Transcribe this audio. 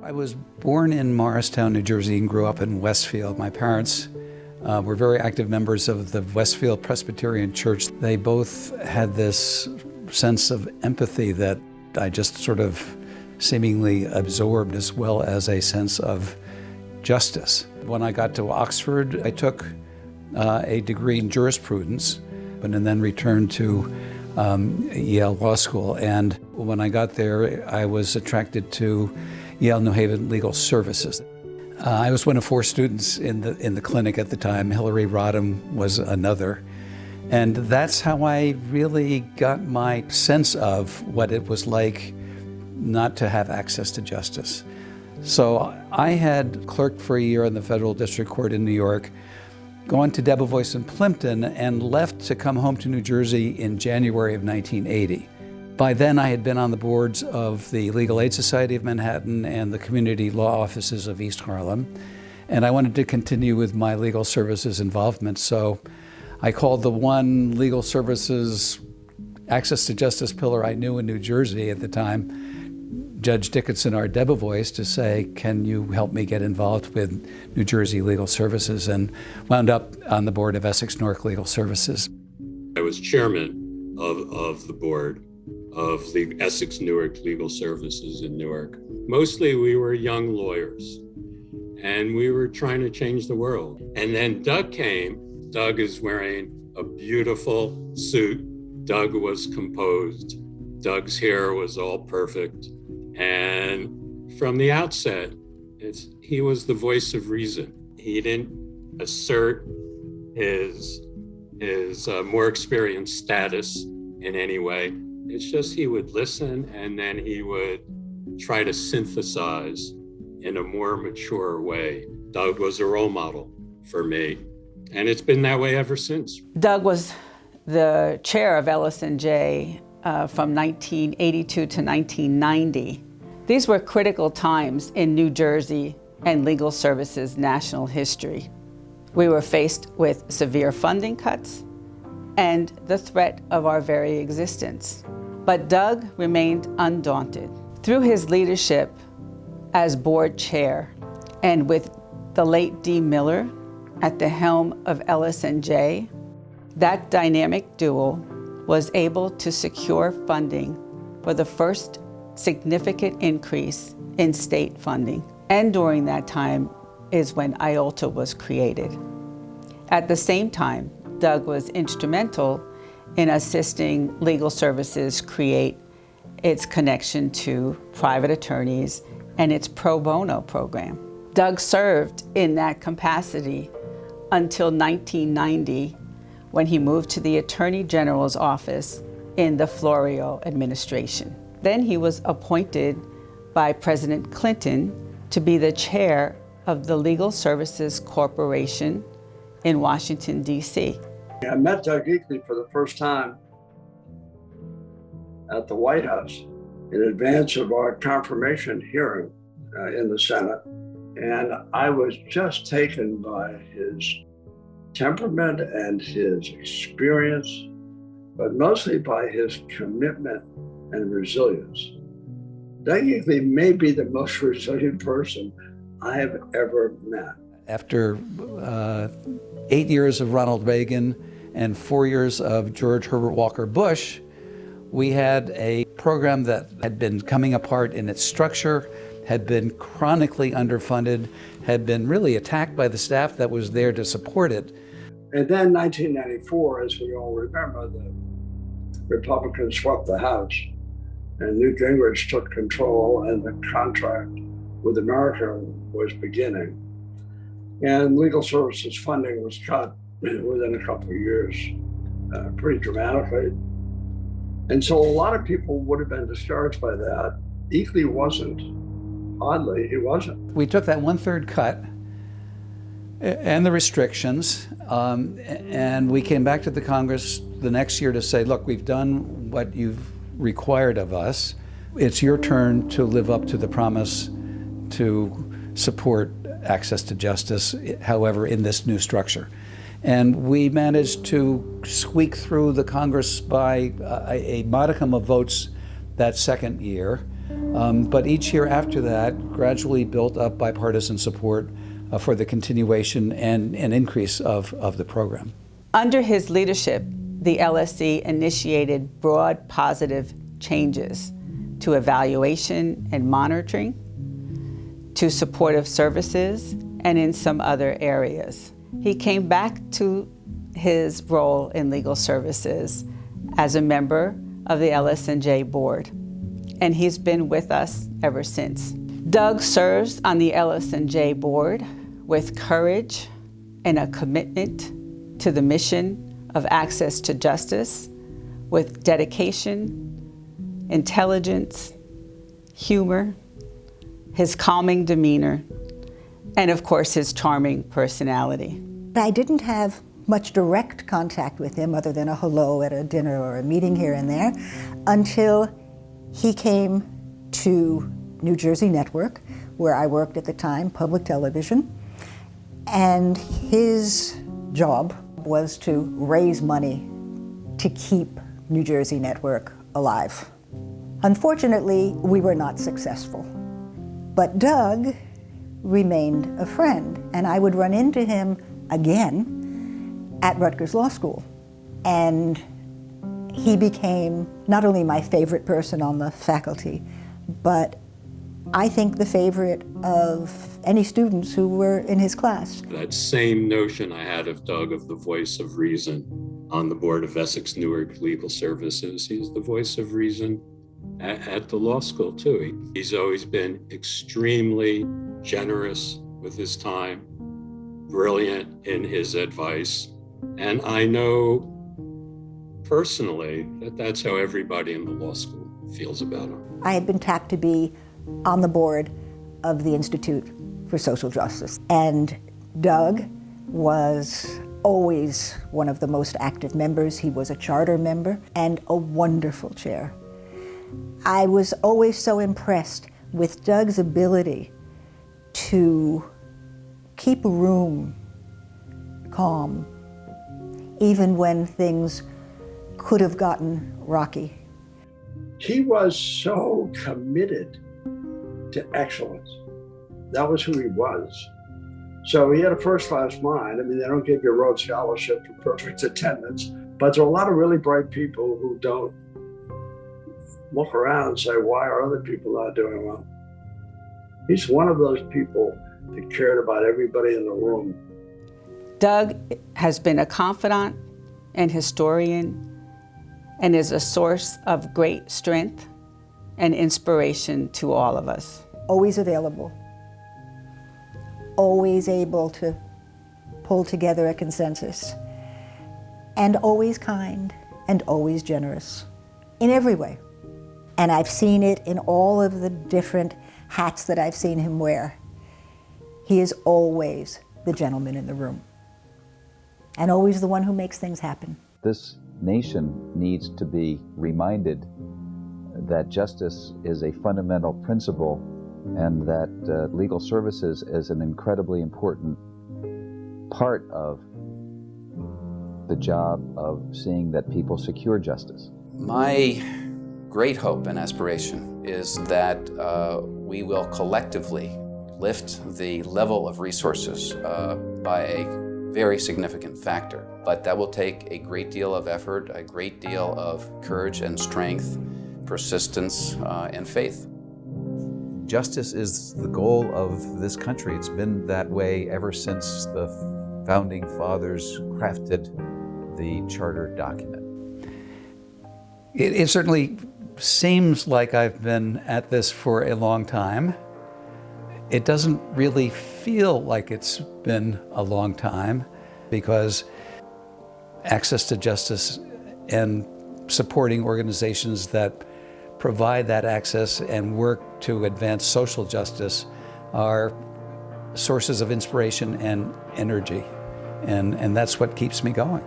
I was born in Morristown, New Jersey, and grew up in Westfield. My parents were very active members of the Westfield Presbyterian Church. They both had this sense of empathy that I just sort of seemingly absorbed, as well as a sense of justice. When I got to Oxford, I took a degree in jurisprudence and then returned to Yale Law School. And when I got there, I was attracted to Yale New Haven Legal Services. I was one of 4 students in the clinic at the time. Hillary Rodham was another. And that's how I really got my sense of what it was like not to have access to justice. So I had clerked for a year in the Federal District Court in New York, gone to Debevoise and Plimpton, and left to come home to New Jersey in January of 1980. By then, I had been on the boards of the Legal Aid Society of Manhattan and the community law offices of East Harlem, and I wanted to continue with my legal services involvement. So I called the one legal services access to justice pillar I knew in New Jersey at the time, Judge Dickinson R. Debevoise, to say, can you help me get involved with New Jersey Legal Services, and wound up on the board of Essex Newark Legal Services. I was chairman of the board of the Essex Newark Legal Services in Newark. Mostly we were young lawyers and we were trying to change the world. And then Doug came. Doug is wearing a beautiful suit. Doug was composed. Doug's hair was all perfect. And from the outset, he was the voice of reason. He didn't assert his more experienced status in any way. It's just he would listen and then he would try to synthesize in a more mature way. Doug was a role model for me, and it's been that way ever since. Doug was the chair of Ellis&J from 1982 to 1990. These were critical times in New Jersey and legal services national history. We were faced with severe funding cuts and the threat of our very existence. But Doug remained undaunted. Through his leadership as board chair, and with the late Dee Miller at the helm of Ellis&J, that dynamic duo was able to secure funding for the first significant increase in state funding. And during that time is when IOLTA was created. At the same time, Doug was instrumental in assisting legal services create its connection to private attorneys and its pro bono program. Doug served in that capacity until 1990, when he moved to the Attorney General's office in the Florio administration. Then he was appointed by President Clinton to be the chair of the Legal Services Corporation in Washington, D.C. I met Doug Eakeley for the first time at the White House in advance of our confirmation hearing in the Senate. And I was just taken by his temperament and his experience, but mostly by his commitment and resilience. Doug Eakeley may be the most resilient person I have ever met. After 8 years of Ronald Reagan and 4 years of George Herbert Walker Bush, we had a program that had been coming apart in its structure, had been chronically underfunded, had been really attacked by the staff that was there to support it. And then 1994, as we all remember, the Republicans swept the House and Newt Gingrich took control, and the contract with America was beginning. And legal services funding was cut within a couple of years, pretty dramatically. And so a lot of people would have been discouraged by that. Eakeley wasn't. Oddly, he wasn't. We took that 1/3 cut and the restrictions, and we came back to the Congress the next year to say, look, we've done what you've required of us. It's your turn to live up to the promise to support access to justice, however, in this new structure. And we managed to squeak through the Congress by a modicum of votes that second year. But each year after that gradually built up bipartisan support for the continuation and increase of the program. Under his leadership, the LSC initiated broad positive changes to evaluation and monitoring, to supportive services, and in some other areas. He came back to his role in legal services as a member of the LS&J board, and he's been with us ever since. Doug serves on the LS&J board with courage and a commitment to the mission of access to justice, with dedication, intelligence, humor, his calming demeanor, and of course his charming personality. I didn't have much direct contact with him other than a hello at a dinner or a meeting here and there until he came to New Jersey Network, where I worked at the time, public television, and his job was to raise money to keep New Jersey Network alive. Unfortunately, we were not successful. But Doug remained a friend, and I would run into him again at Rutgers Law School. And he became not only my favorite person on the faculty, but I think the favorite of any students who were in his class. That same notion I had of Doug, of the voice of reason on the board of Essex Newark Legal Services. He's the voice of reason at the law school too. He's always been extremely generous with his time, brilliant in his advice, and I know personally that that's how everybody in the law school feels about him. I had been tapped to be on the board of the Institute for Social Justice, and Doug was always one of the most active members. He was a charter member and a wonderful chair. I was always so impressed with Doug's ability to keep a room calm, even when things could have gotten rocky. He was so committed to excellence. That was who he was. So he had a first-class mind. I mean, they don't give you a Rhodes Scholarship for perfect attendance, but there are a lot of really bright people who don't look around and say, why are other people not doing well? He's one of those people that cared about everybody in the room. Doug has been a confidant and historian and is a source of great strength and inspiration to all of us. Always available, always able to pull together a consensus, and always kind and always generous in every way. And I've seen it in all of the different hats that I've seen him wear. He is always the gentleman in the room and always the one who makes things happen. This nation needs to be reminded that justice is a fundamental principle and that legal services is an incredibly important part of the job of seeing that people secure justice. My great hope and aspiration is that we will collectively lift the level of resources by a very significant factor. But that will take a great deal of effort, a great deal of courage and strength, persistence, and faith. Justice is the goal of this country. It's been that way ever since the founding fathers crafted the charter document. It certainly seems like I've been at this for a long time. It doesn't really feel like it's been a long time because access to justice and supporting organizations that provide that access and work to advance social justice are sources of inspiration and energy. And that's what keeps me going.